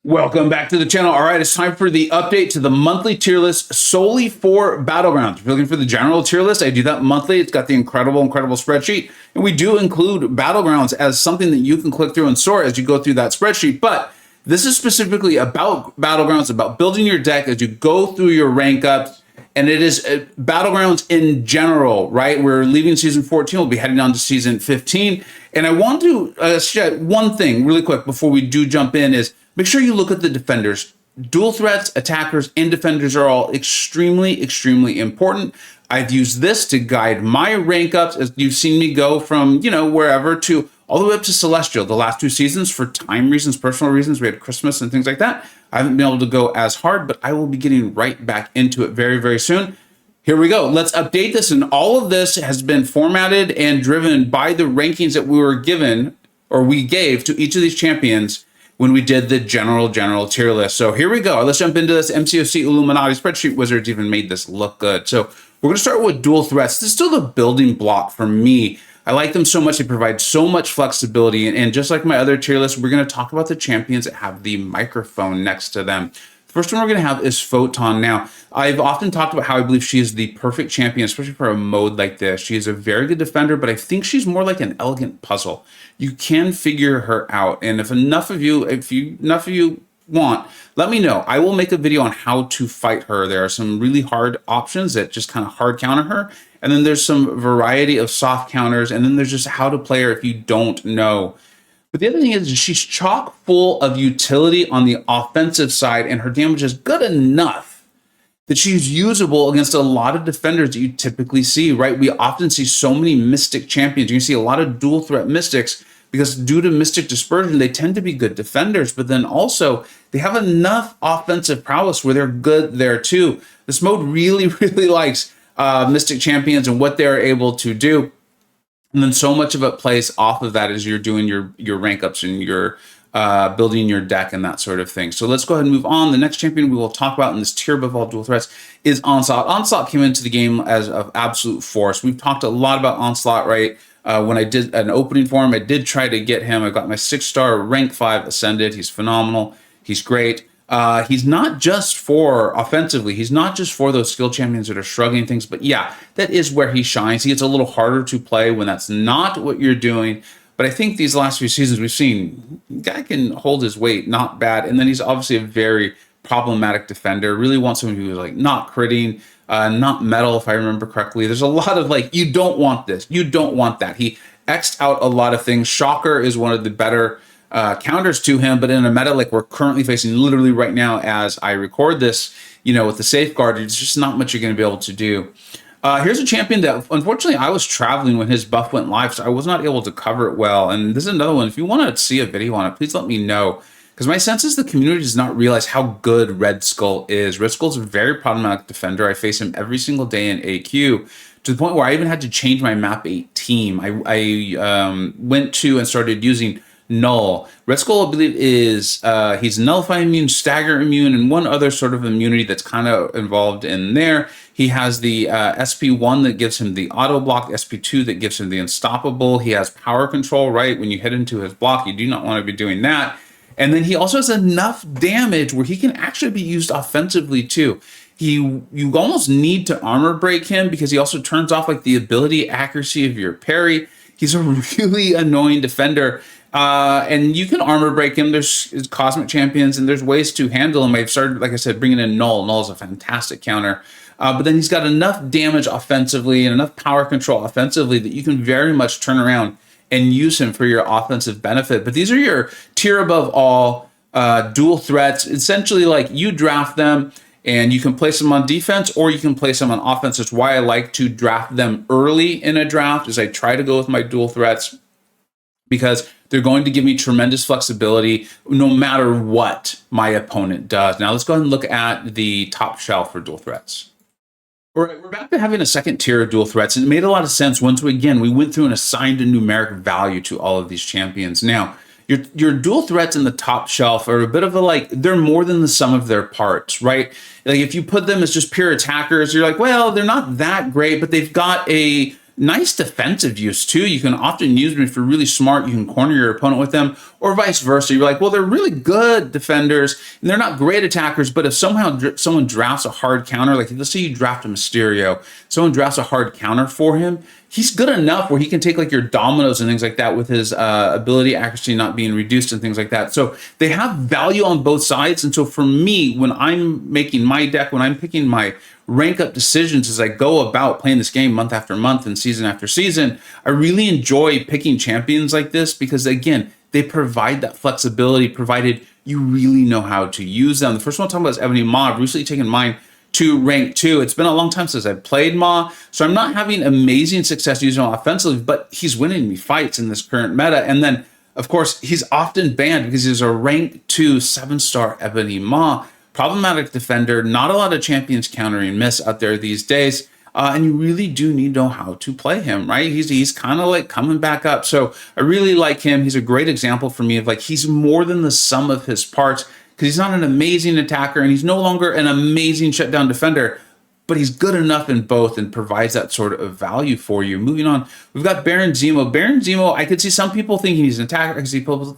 Welcome back to the channel. All right, it's time for the update to the monthly tier list solely for Battlegrounds. If you're looking for the general tier list, I do that monthly. It's got the incredible spreadsheet. And we do include Battlegrounds as something that you can click through and sort as you go through that spreadsheet. But this is specifically about Battlegrounds, about building your deck as you go through your rank ups. And it is Battlegrounds in general, right? We're leaving season 14. We'll be heading on to season 15. And I want to share one thing really quick before we do jump in is make sure you look at the defenders. Dual threats, attackers, and defenders are all extremely, extremely important. I've used this to guide my rank ups as you've seen me go from, wherever to all the way up to Celestial. The last two seasons, for time reasons, personal reasons, we had Christmas and things like that. I haven't been able to go as hard, but I will be getting right back into it very, very soon. Here we go. Let's update this. And all of this has been formatted and driven by the rankings that we were given or we gave to each of these champions when we did the general tier list. So here we go. Let's jump into this. MCoC Illuminati Spreadsheet Wizards even made this look good. So we're going to start with dual threats. This is still the building block for me. I like them so much. They provide so much flexibility. And just like my other tier list, we're going to talk about the champions that have the microphone next to them. The first one we're going to have is Photon. Now, I've often talked about how I believe she is the perfect champion, especially for a mode like this. She is a very good defender, but I think she's more like an elegant puzzle. You can figure her out. And if enough of you want, let me know. I will make a video on how to fight her. There are some really hard options that just kind of hard counter her. And then there's some variety of soft counters. And then there's just how to play her if you don't know. But the other thing is she's chock full of utility on the offensive side, and her damage is good enough that she's usable against a lot of defenders that you typically see, right? We often see so many Mystic champions. You can see a lot of dual threat Mystics because due to Mystic dispersion, they tend to be good defenders, but then also they have enough offensive prowess where they're good there too. This mode really, really likes Mystic champions and what they're able to do. And then so much of it plays off of that as you're doing your rank ups and you're building your deck and that sort of thing. So let's go ahead and move on. The next champion we will talk about in this tier above all dual threats is Onslaught. Onslaught came into the game as of absolute force. We've talked a lot about Onslaught, right? When I did an opening for him, I did try to get him. I got my 6-star rank 5 ascended. He's phenomenal. He's great. He's not just for offensively. He's not just for those skill champions that are struggling things, but yeah, that is where he shines. He gets a little harder to play when that's not what you're doing. But I think these last few seasons we've seen, the guy can hold his weight, not bad. And then he's obviously a very problematic defender. Really wants someone who's like not critting, not metal, if I remember correctly. There's a lot of like, you don't want this, you don't want that. He X'd out a lot of things. Shocker is one of the better counters to him, but in a meta like we're currently facing literally right now as I record this, with the safeguard, it's just not much you're going to be able to do. Here's a champion that unfortunately I was traveling when his buff went live, so I was not able to cover it well. And this is another one. If you want to see a video on it, please let me know. Because my sense is the community does not realize how good Red Skull is. Red Skull's a very problematic defender. I face him every single day in AQ to the point where I even had to change my map 8 team. I went to and started using Null. Red Skull, I believe, is he's Nullify immune, Stagger immune, and one other sort of immunity that's kind of involved in there. He has the SP1 that gives him the auto block, SP2 that gives him the unstoppable. He has power control, right? When you hit into his block, you do not want to be doing that. And then he also has enough damage where he can actually be used offensively too. You almost need to armor break him because he also turns off like the ability accuracy of your parry. He's a really annoying defender. And you can armor break him. There's cosmic champions and there's ways to handle him. I've started, like I said, bringing in Null. Null is a fantastic counter. But then he's got enough damage offensively and enough power control offensively that you can very much turn around and use him for your offensive benefit. But these are your tier above all dual threats. Essentially, like you draft them and you can place them on defense or you can place them on offense. That's why I like to draft them early in a draft, is I try to go with my dual threats because they're going to give me tremendous flexibility no matter what my opponent does. Now let's go ahead and look at the top shelf for dual threats. All right, we're back to having a second tier of dual threats, and it made a lot of sense once we went through and assigned a numeric value to all of these champions. Now, your dual threats in the top shelf are a bit of a they're more than the sum of their parts, right? Like if you put them as just pure attackers, you're like, well, they're not that great, but they've got a Nice defensive use too. You can often use them if you're really smart. You can corner your opponent with them, or vice versa. You're like, well, they're really good defenders and they're not great attackers, but if somehow someone drafts a hard counter, like let's say you draft a Mysterio, someone drafts a hard counter for him, he's good enough where he can take like your dominoes and things like that with his ability accuracy not being reduced and things like that. So they have value on both sides. And so for me, when I'm making my deck, when I'm picking my rank up decisions as I go about playing this game month after month and season after season, I really enjoy picking champions like this because, again, they provide that flexibility, provided you really know how to use them. The first one I'm talking about is Ebony Maw. I've recently taken mine to rank 2. It's been a long time since I've played Maw, so I'm not having amazing success using him offensively, but he's winning me fights in this current meta. And then, of course, he's often banned because he's a rank 2 7-star Ebony Maw. Problematic defender, not a lot of champions countering miss out there these days. And you really do need to know how to play him, right? He's kind of like coming back up. So I really like him. He's a great example for me of like, he's more than the sum of his parts because he's not an amazing attacker and he's no longer an amazing shutdown defender, but he's good enough in both and provides that sort of value for you. Moving on, we've got Baron Zemo. Baron Zemo, I could see some people thinking he's an attacker. I can see people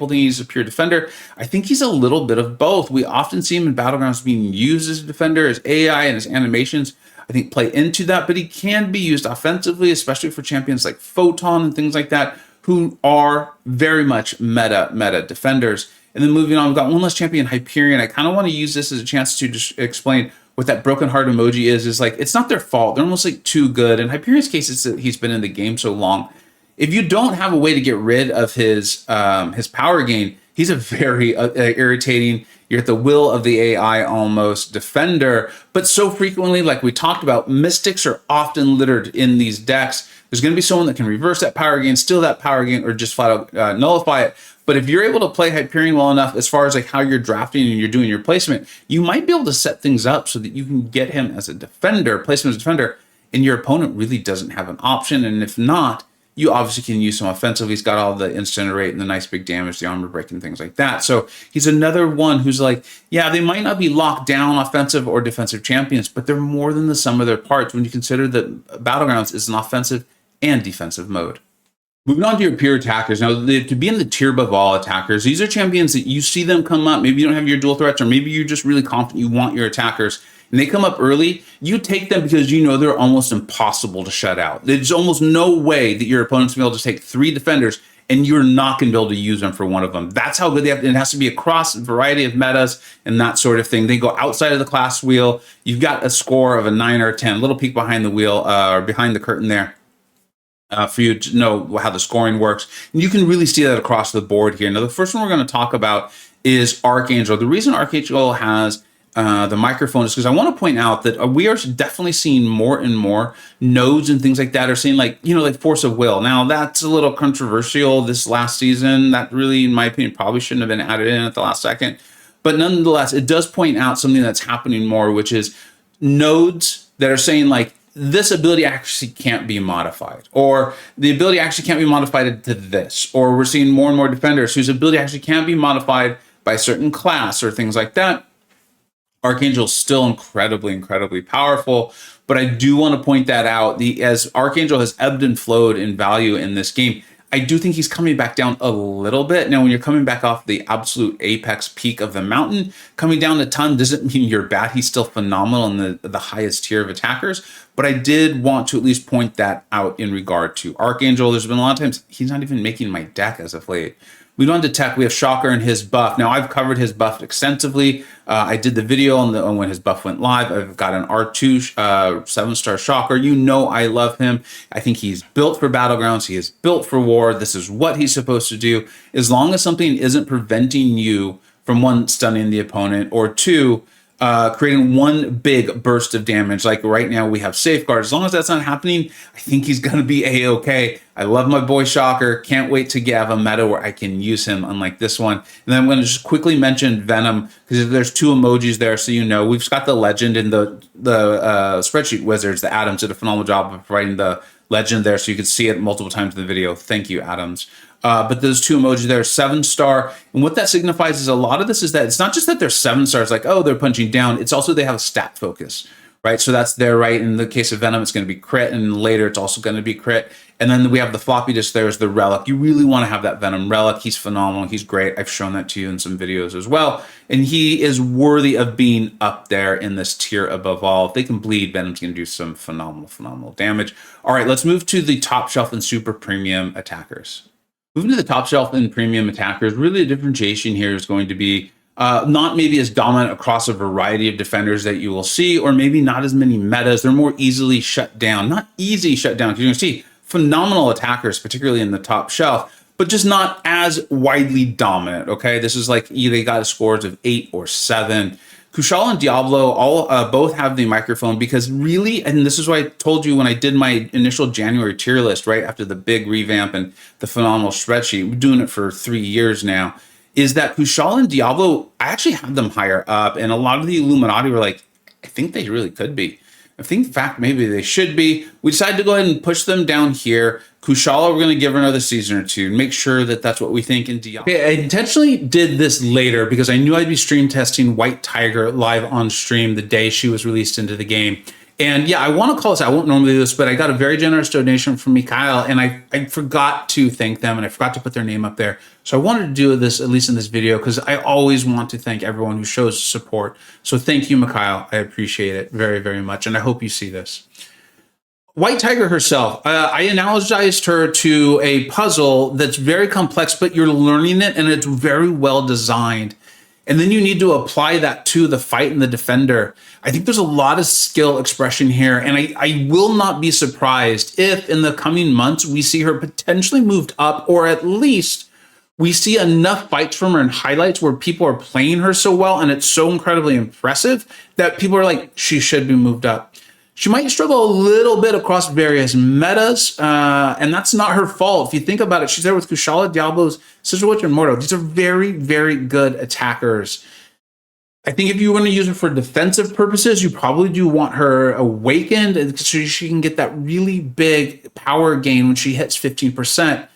think he's a pure defender. I think he's a little bit of both. We often see him in Battlegrounds being used as a defender. His AI and his animations, I think, play into that, but he can be used offensively, especially for champions like Photon and things like that, who are very much meta defenders. And then moving on, we've got one less champion, Hyperion. I kind of want to use this as a chance to just explain what that broken heart emoji is like, it's not their fault. They're almost like too good. In Hyperion's case, it's that he's been in the game so long. If you don't have a way to get rid of his power gain, he's a very irritating, you're at the will of the AI almost defender. But so frequently, like we talked about, mystics are often littered in these decks. There's going to be someone that can reverse that power gain, steal that power gain, or just flat out nullify it. But if you're able to play Hyperion well enough, as far as like how you're drafting and you're doing your placement, you might be able to set things up so that you can get him as a defender, placement as a defender, and your opponent really doesn't have an option. And if not, you obviously can use him offensively. He's got all the incinerate and the nice big damage, the armor break and things like that. So he's another one who's like, yeah, they might not be locked down offensive or defensive champions, but they're more than the sum of their parts when you consider that Battlegrounds is an offensive and defensive mode. Moving on to your pure attackers. Now, to be in the tier above all attackers, these are champions that you see them come up. Maybe you don't have your dual threats, or maybe you're just really confident you want your attackers, and they come up early. You take them because you know they're almost impossible to shut out. There's almost no way that your opponent's going to be able to take 3 defenders, and you're not going to be able to use them for one of them. That's how good they have to. It has to be across a variety of metas and that sort of thing. They go outside of the class wheel. You've got a score of a 9 or a 10. A little peek behind the wheel, or behind the curtain there. For you to know how the scoring works. And you can really see that across the board here. Now, the first one we're going to talk about is Archangel. The reason Archangel has the microphone is because I want to point out that we are definitely seeing more and more nodes and things like that are saying like force of will. Now, that's a little controversial this last season. That really, in my opinion, probably shouldn't have been added in at the last second. But nonetheless, it does point out something that's happening more, which is nodes that are saying like, this ability actually can't be modified, or the ability actually can't be modified to this, or we're seeing more and more defenders whose ability actually can't be modified by a certain class or things like that. Archangel's still incredibly powerful, but I do want to point that out. As Archangel has ebbed and flowed in value in this game, I do think he's coming back down a little bit. Now, when you're coming back off the absolute apex peak of the mountain, coming down a ton doesn't mean you're bad. He's still phenomenal in the highest tier of attackers. But I did want to at least point that out in regard to Archangel. There's been a lot of times he's not even making my deck as of late. We go on to tech. We have Shocker and his buff. Now, I've covered his buff extensively. I did the video on when his buff went live. I've got an R2 7-star Shocker. You know I love him. I think he's built for Battlegrounds. He is built for war. This is what he's supposed to do. As long as something isn't preventing you from, 1, stunning the opponent, or 2, creating one big burst of damage. Like right now we have Safeguard. As long as that's not happening, I think he's going to be A-okay. I love my boy Shocker. Can't wait to have a meta where I can use him, unlike this one. And then I'm going to just quickly mention Venom, because there's 2 emojis there, so you know. We've got the legend in the spreadsheet wizards. The Adams did a phenomenal job of providing the legend there, so you could see it multiple times in the video. Thank you, Adams. But those 2 emojis there, 7-star. And what that signifies is a lot of this is that it's not just that they're 7 stars, like, oh, they're punching down. It's also they have a stat focus, right? So that's there, right? In the case of Venom, it's going to be crit, and later it's also going to be crit. And then we have the floppy disk there is the Relic. You really want to have that Venom Relic. He's phenomenal. He's great. I've shown that to you in some videos as well. And he is worthy of being up there in this tier above all. If they can bleed, Venom's going to do some phenomenal damage. All right, let's move to the top shelf and super premium attackers. Moving to the top shelf and premium attackers, really the differentiation here is going to be not maybe as dominant across a variety of defenders that you will see, or maybe not as many metas. They're more easily shut down. Not easy shut down, because you're going to see phenomenal attackers, particularly in the top shelf, but just not as widely dominant, okay? This is like either they got scores of 8 or 7. Kushala and Diablo all both have the microphone, because really, and this is what I told you when I did my initial January tier list, right after the big revamp and the phenomenal spreadsheet, we're doing it for 3 years now, is that Kushala and Diablo, I actually had them higher up, and a lot of the Illuminati were like, I think they really could be. I think, in fact, maybe they should be. We decided to go ahead and push them down here. Kushala, we're going to give her another season or two. Make sure that that's what we think in Diablo. Okay, I intentionally did this later because I knew I'd be stream testing White Tiger live on stream the day she was released into the game. And yeah, I want to call this, I won't normally do this, but I got a very generous donation from Mikhail, and I forgot to thank them, and I forgot to put their name up there. So I wanted to do this, at least in this video, because I always want to thank everyone who shows support. So thank you, Mikhail. I appreciate it very much, and I hope you see this. White Tiger herself, I analogized her to a puzzle that's very complex, but you're learning it, and it's very well designed. And then you need to apply that to the fight and the defender. I think there's a lot of skill expression here, and I will not be surprised if in the coming months we see her potentially moved up, or at least we see enough fights from her in highlights where people are playing her so well and it's so incredibly impressive that people are like, she should be moved up. She might struggle a little bit across various metas, and that's not her fault. If you think about it, she's there with Kushala, Diablo's, Sister Witch, and Mordo. These are very good attackers. I think if you want to use her for defensive purposes, you probably do want her awakened so she can get that really big power gain when she hits 15%.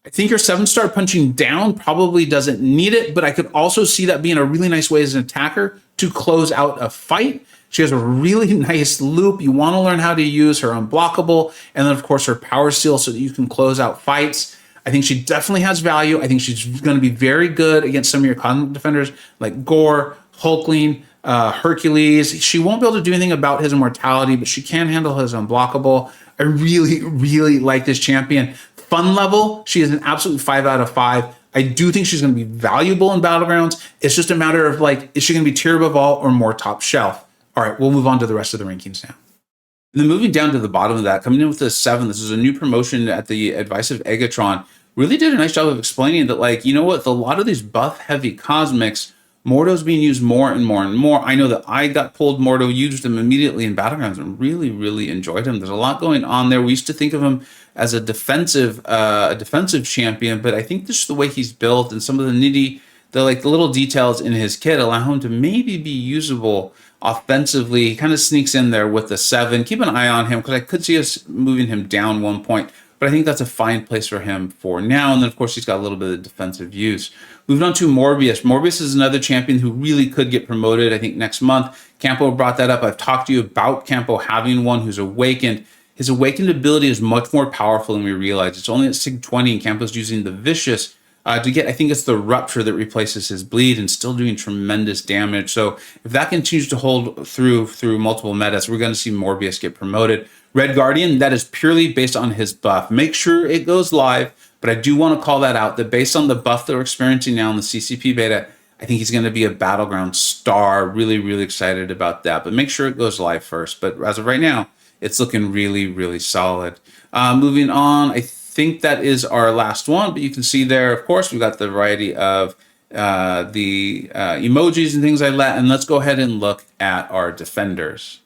I think your 7-star punching down probably doesn't need it, but I could also see that being a really nice way as an attacker to close out a fight. She has a really nice loop. You want to learn how to use her unblockable, and then of course her power seal so that you can close out fights. I think she definitely has value. I think she's going to be very good against some of your cosmic defenders like Gore, Hulkling, Hercules. She won't be able to do anything about his immortality, but she can handle his unblockable. I really like this champion. Fun level, she is an absolute 5 out of 5. I do think she's going to be valuable in Battlegrounds. It's just a matter of like, is she going to be tier above all or more top shelf? All right, we'll move on to the rest of the rankings now. And then moving down to the bottom of that, coming in with the 7, this is a new promotion at the advice of Egatron. Really did a nice job of explaining that, like, you know what, a lot of these buff-heavy cosmics, Mordo's being used more and more. I know that I got pulled Mordo, used him immediately in Battlegrounds, and really enjoyed him. There's a lot going on there. We used to think of him as a defensive champion, but I think just the way he's built and some of the the little details in his kit allow him to maybe be usable offensively. He kind of sneaks in there with the 7. Keep an eye on him, because I could see us moving him down 1 point, but I think that's a fine place for him for now. And then, of course, he's got a little bit of defensive use. Moving on to Morbius. Morbius is another champion who really could get promoted, I think, next month. Campo brought that up. I've talked to you about Campo having one who's awakened. His awakened ability is much more powerful than we realize. It's only at Sig 20, and Campo's using the Vicious to get, I think it's the Rupture that replaces his bleed, and still doing tremendous damage. So if that continues to hold through multiple metas, we're going to see Morbius get promoted. Red Guardian, that is purely based on his buff. Make sure it goes live, but I do want to call that out, that based on the buff that we're experiencing now in the CCP beta, I think he's going to be a Battleground star. Really excited about that, but make sure it goes live first. But as of right now, it's looking really solid. Moving on, I think that is our last one, but you can see there, of course, we've got the variety of the emojis and things like that. And let's go ahead and look at our defenders.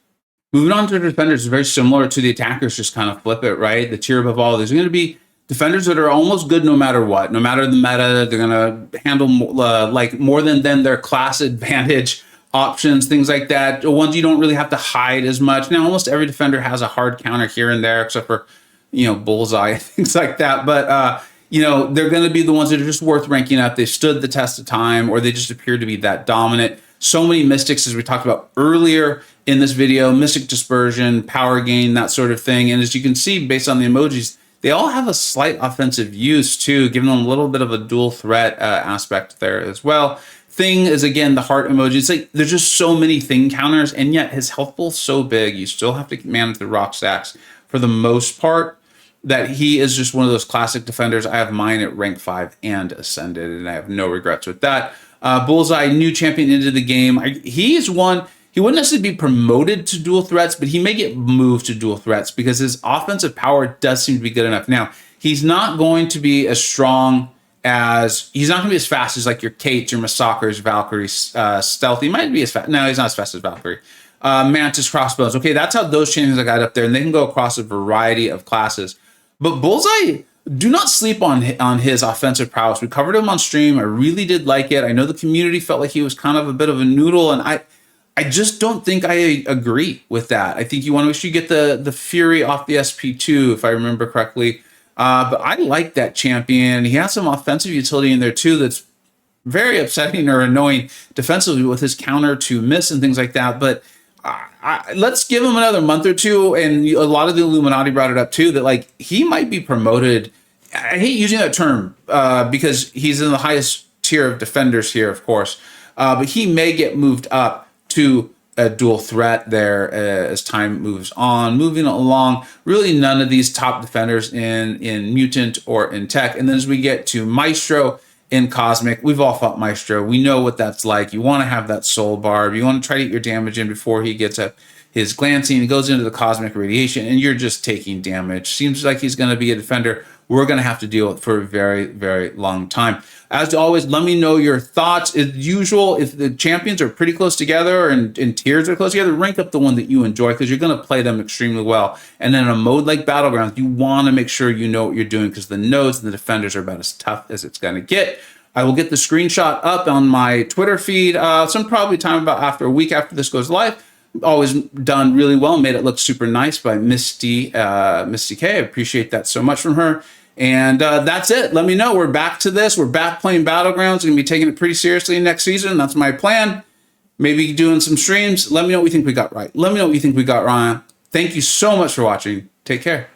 Moving on to the defenders is very similar to the attackers, just kind of flip it, right? The tier above all, there's going to be defenders that are almost good no matter what. No matter the meta, they're going to handle like more than their class advantage options, things like that. Ones you don't really have to hide as much. Now, almost every defender has a hard counter here and there, except for, Bullseye, things like that. But, they're going to be the ones that are just worth ranking up. They stood the test of time, or they just appear to be that dominant. So many mystics, as we talked about earlier in this video, mystic dispersion, power gain, that sort of thing. And as you can see, based on the emojis, they all have a slight offensive use too, giving them a little bit of a dual threat aspect there as well. Thing is, again, the heart emoji. It's like there's just so many thing counters, and yet his health pool's so big, you still have to manage the rock stacks for the most part, that he is just one of those classic defenders. I have mine at rank 5 and ascended, and I have no regrets with that. Bullseye, new champion into the game. He is one, he wouldn't necessarily be promoted to dual threats, but he may get moved to dual threats because his offensive power does seem to be good enough. Now, he's not going to be as strong as, he's not going to be as fast as like your Kate, your Massacres, Valkyrie, Stealthy. He might be as fast. No, he's not as fast as Valkyrie. Mantis, Crossbones. Okay, that's how those champions I got up there, and they can go across a variety of classes. But Bullseye, do not sleep on his offensive prowess. We covered him on stream. I really did like it. I know the community felt like he was kind of a bit of a noodle, and I just don't think I agree with that. I think you want to make sure you get the Fury off the SP2, if I remember correctly. But I like that champion. He has some offensive utility in there too that's very upsetting or annoying defensively with his counter to miss and things like that. But let's give him another month or two. And a lot of the Illuminati brought it up too, that like he might be promoted. I hate using that term because he's in the highest tier of defenders here, of course. But he may get moved up to a dual threat there as time moves on. Moving along, really none of these top defenders in Mutant or in Tech. And then as we get to Maestro in Cosmic, we've all fought Maestro. We know what that's like. You want to have that soul barb. You want to try to get your damage in before he gets up his glancing. He goes into the Cosmic Radiation, and you're just taking damage. Seems like he's going to be a defender we're going to have to deal with for a very, very long time. As always, let me know your thoughts. As usual, if the champions are pretty close together and tiers are close together, rank up the one that you enjoy because you're going to play them extremely well. And then in a mode like Battlegrounds, you want to make sure you know what you're doing because the nodes and the defenders are about as tough as it's going to get. I will get the screenshot up on my Twitter feed some probably time about after a week after this goes live. Always done really well, made it look super nice by Misty K. I appreciate that so much from her. And that's it. Let me know. We're back to this. We're back playing Battlegrounds. Going to be taking it pretty seriously next season. That's my plan. Maybe doing some streams. Let me know what you think we got right. Let me know what you think we got wrong. Thank you so much for watching. Take care.